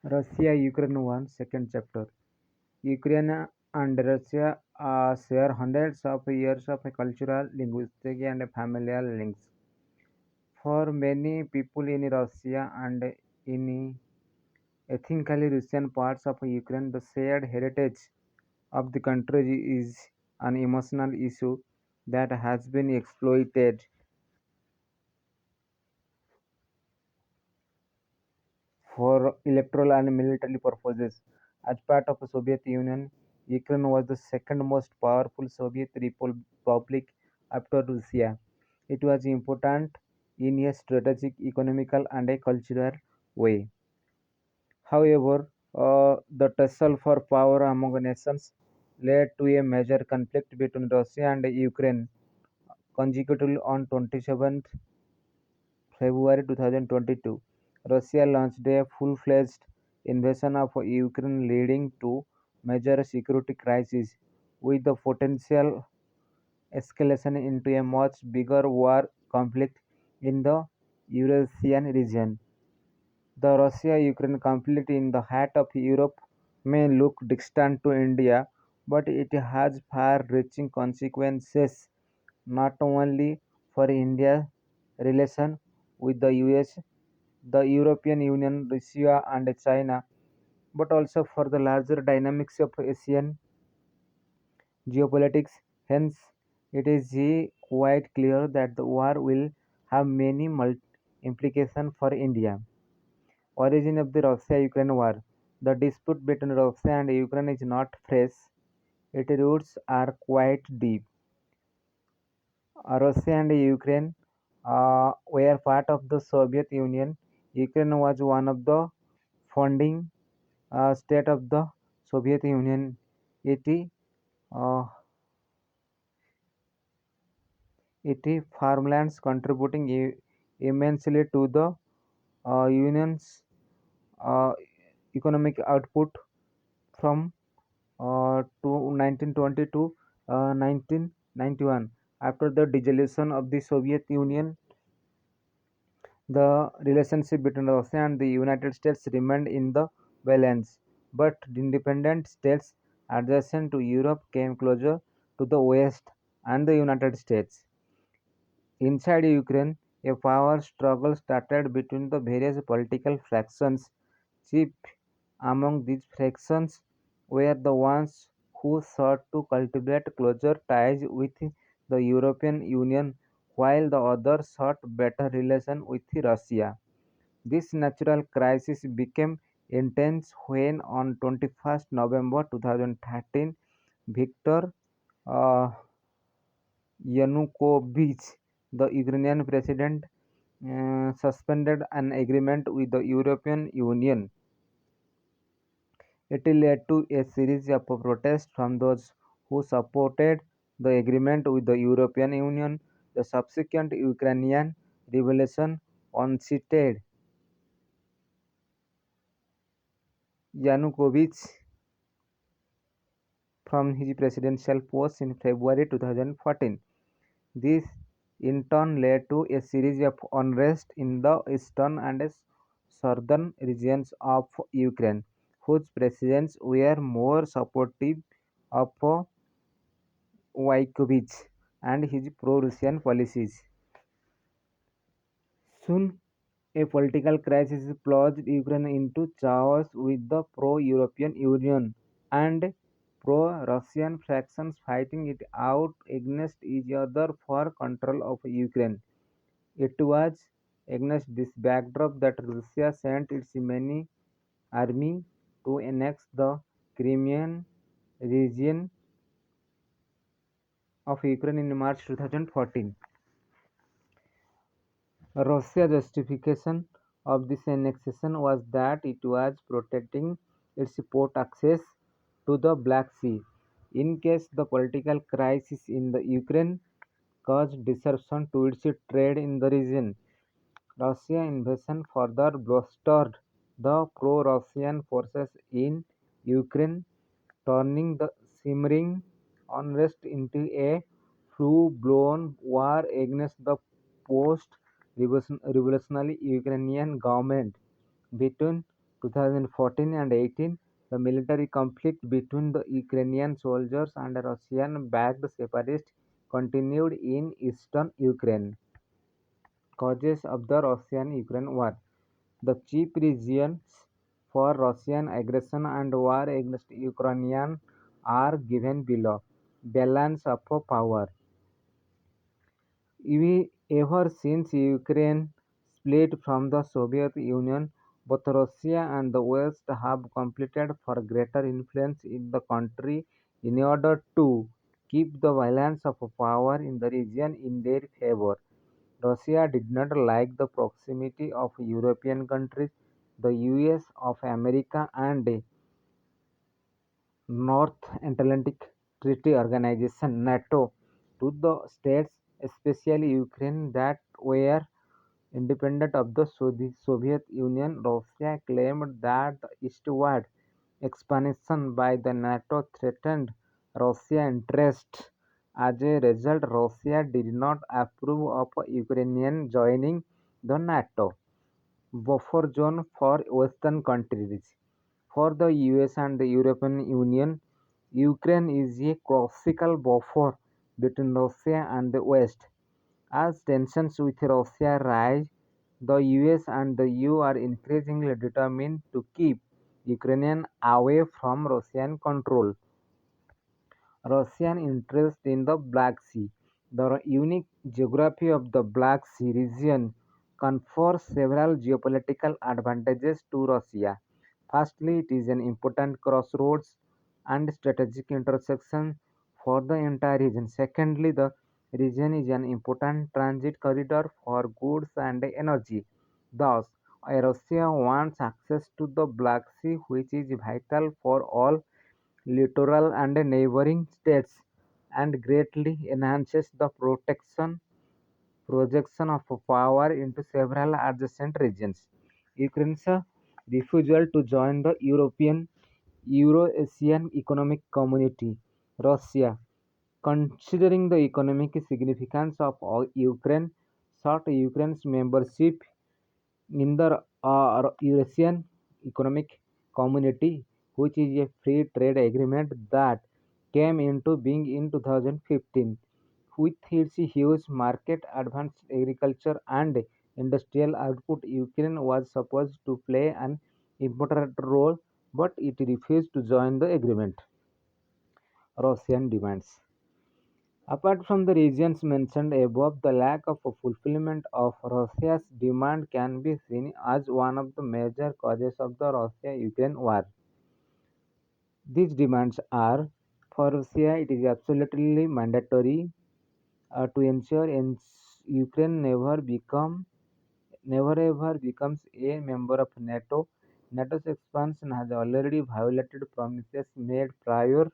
Russia-Ukraine War Second Chapter. Ukraine and Russia share hundreds of years of cultural, linguistic, and familial links. For many people in Russia and in ethnically Russian parts of Ukraine, the shared heritage of the country is an emotional issue that has been exploited for electoral and military purposes. As part of the Soviet Union, Ukraine was the second most powerful Soviet republic after Russia. It was important in a strategic, economical, and a cultural way. However, the tussle for power among nations led to a major conflict between Russia and Ukraine. Consequently, on 27th February 2022, Russia launched a full-fledged invasion of Ukraine leading to major security crisis with the potential escalation into a much bigger war conflict in the Eurasian region. The Russia-Ukraine conflict in the heart of Europe may look distant to India, but it has far-reaching consequences not only for India's relation with the US, the European Union, Russia, and China, but also for the larger dynamics of Asian geopolitics. Hence, it is quite clear that the war will have many implications for India. Origin of the Russia-Ukraine war. The dispute between Russia and Ukraine is not fresh. Its roots are quite deep. Russia and Ukraine were part of the Soviet Union. Ukraine was one of the founding state of the Soviet Union. It uh, it farmlands contributing immensely to the union's uh, economic output from to 1920 to 1991. After the dissolution of the Soviet Union, the relationship between Russia and the United States remained in the balance, but independent states adjacent to Europe came closer to the West and the United States. Inside Ukraine, a power struggle started between the various political factions. Chief among these factions were the ones who sought to cultivate closer ties with the European Union, while the others sought better relations with Russia. This natural crisis became intense when on 21st November 2013, Viktor uh, Yanukovych, the Ukrainian president, suspended an agreement with the European Union. It led to a series of protests from those who supported the agreement with the European Union. The subsequent Ukrainian revolution unseated Yanukovych from his presidential post in February 2014. This in turn led to a series of unrest in the eastern and southern regions of Ukraine, whose presidents were more supportive of Yanukovych and his pro-Russian policies. Soon, a political crisis plunged Ukraine into chaos with the pro-European Union and pro-Russian factions fighting it out against each other for control of Ukraine. It was against this backdrop that Russia sent its many army to annex the Crimean region of Ukraine in March 2014. Russia's justification of this annexation was that it was protecting its port access to the Black Sea in case the political crisis in the Ukraine caused disruption to its trade in the region. Russia's invasion further bolstered the pro-Russian forces in Ukraine, turning the simmering unrest into a full-blown war against the post-revolutionary Ukrainian government. Between 2014 and 18, the military conflict between the Ukrainian soldiers and Russian-backed separatists continued in eastern Ukraine. Causes of the Russian-Ukraine war. The chief reasons for Russian aggression and war against Ukraine are given below. Balance of power. Ever since Ukraine split from the Soviet Union, both Russia and the West have competed for greater influence in the country in order to keep the balance of power in the region in their favor. Russia did not like the proximity of European countries, the US of America, and North Atlantic Treaty Organization (NATO) to the states, especially Ukraine, that were independent of the Soviet Union. Russia claimed that the eastward expansion by the NATO threatened Russian interests. As a result, Russia did not approve of Ukrainian joining the NATO buffer zone for Western countries. For the US and the European Union, Ukraine is a classical buffer between Russia and the West. As tensions with Russia rise, the US and the EU are increasingly determined to keep Ukraine away from Russian control. Russian interest in the Black Sea. The unique geography of the Black Sea region confers several geopolitical advantages to Russia. Firstly, it is an important crossroads and strategic intersection for the entire region. Secondly, the region is an important transit corridor for goods and energy. Thus, Russia wants access to the Black Sea, which is vital for all littoral and neighboring states, and greatly enhances the projection of power into several adjacent regions. Ukraine's refusal to join the Euro-Asian Economic Community. Russia, considering the economic significance of Ukraine, sought Ukraine's membership in the Eurasian Economic Community, which is a free trade agreement that came into being in 2015. With its huge market, advanced agriculture, and industrial output, Ukraine was supposed to play an important role, but it refused to join the agreement. Russian demands. Apart from the reasons mentioned above, the lack of fulfillment of Russia's demand can be seen as one of the major causes of the Russia-Ukraine war. These demands are: for Russia, it is absolutely mandatory to ensure Ukraine never ever becomes a member of NATO. NATO's expansion has already violated promises made prior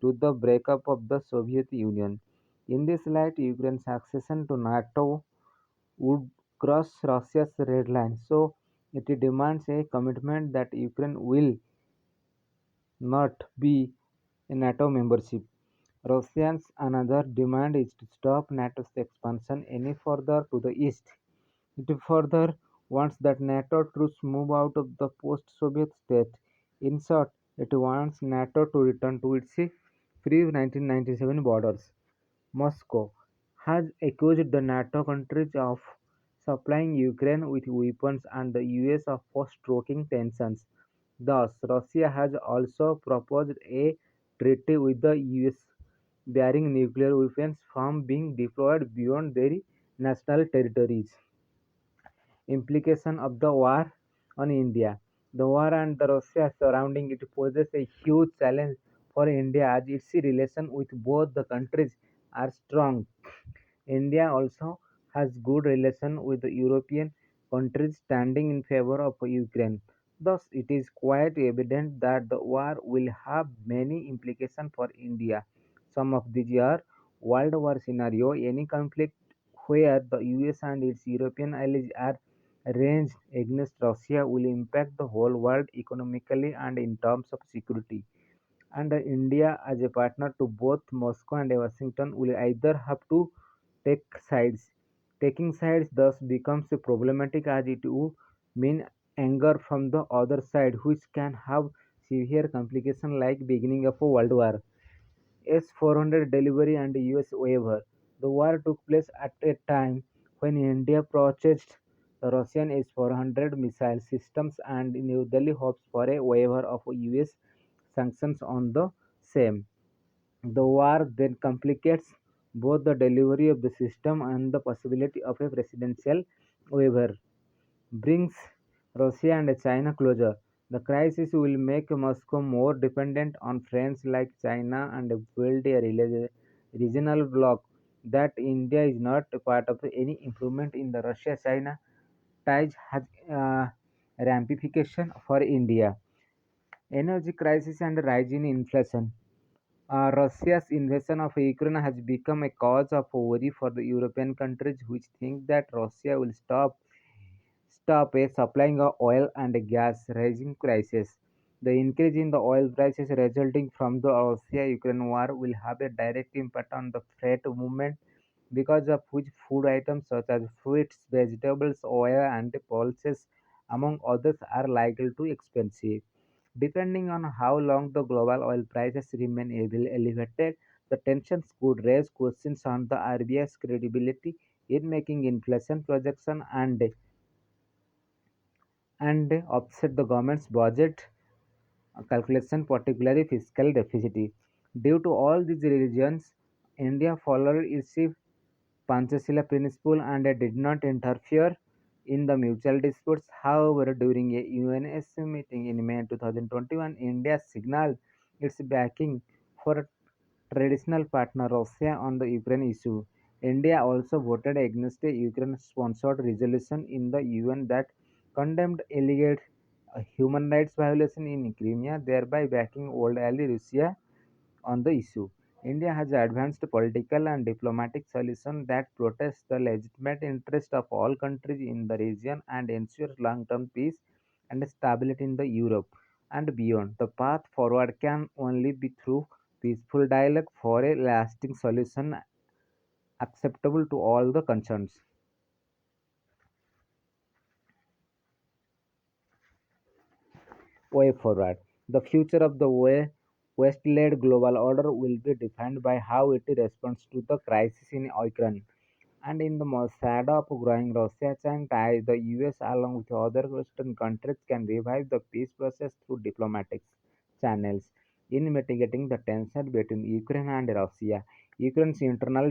to the breakup of the Soviet Union. In this light, Ukraine's accession to NATO would cross Russia's red line, so it demands a commitment that Ukraine will not be a NATO membership. Russia's another demand is to stop NATO's expansion any further to the east. It further wants that NATO troops move out of the post-Soviet state. In short, it wants NATO to return to its pre-1997 borders. Moscow has accused the NATO countries of supplying Ukraine with weapons and the US of stoking tensions. Thus, Russia has also proposed a treaty with the US barring nuclear weapons from being deployed beyond their national territories. Implication of the war on India. The war and the Russia surrounding it poses a huge challenge for India as its relations with both the countries are strong. India also has good relations with the European countries standing in favor of Ukraine. Thus, it is quite evident that the war will have many implications for India. Some of these are: World War scenario. Any conflict where the US and its European allies are ranged against Russia will impact the whole world economically and in terms of security. And India, as a partner to both Moscow and Washington, will either have to take sides. Taking sides thus becomes problematic as it would mean anger from the other side, which can have severe complications like beginning of a world war. S-400 delivery and US waiver. The war took place at a time when India purchased the Russian S-400 missile systems and New Delhi hopes for a waiver of US sanctions on the same. The war then complicates both the delivery of the system and the possibility of a presidential waiver, brings Russia and China closer. The crisis will make Moscow more dependent on friends like China and build a regional bloc that India is not a part of. Any improvement in the Russia-China ties has ramification for India. Energy crisis and rising inflation. Russia's invasion of Ukraine has become a cause of worry for the European countries which think that Russia will stop a supplying of oil and gas, raising prices. The increase in the oil prices resulting from the Russia-Ukraine war will have a direct impact on the freight movement because of which food items such as fruits, vegetables, oil and pulses among others are likely to expensive. Depending on how long the global oil prices remain elevated, the tensions could raise questions on the RBI's credibility in making inflation projection and offset the government's budget calculation, particularly fiscal deficit. Due to all these reasons, India followed its Panchashila principle and did not interfere in the mutual disputes. However, during a UNS meeting in May 2021, India signaled its backing for traditional partner Russia on the Ukraine issue. India also voted against a Ukraine-sponsored resolution in the UN that condemned alleged human rights violation in Crimea, thereby backing old ally Russia on the issue. India has advanced political and diplomatic solutions that protect the legitimate interests of all countries in the region and ensure long-term peace and stability in the Europe and beyond. The path forward can only be through peaceful dialogue for a lasting solution acceptable to all the concerns. Way forward. The future of the West led global order will be defined by how it responds to the crisis in Ukraine. And in the shadow of growing Russia-China ties, the US, along with other Western countries, can revive the peace process through diplomatic channels in mitigating the tension between Ukraine and Russia. Ukraine's internal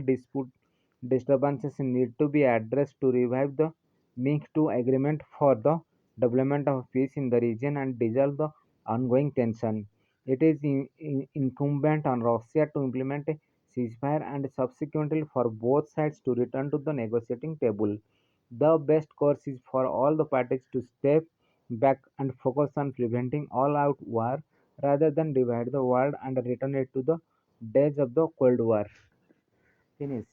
disturbances need to be addressed to revive the Minsk II agreement for the development of peace in the region and dissolve the ongoing tension. It is incumbent on Russia to implement a ceasefire and subsequently for both sides to return to the negotiating table. The best course is for all the parties to step back and focus on preventing all out war rather than divide the world and return it to the days of the Cold War. Finish.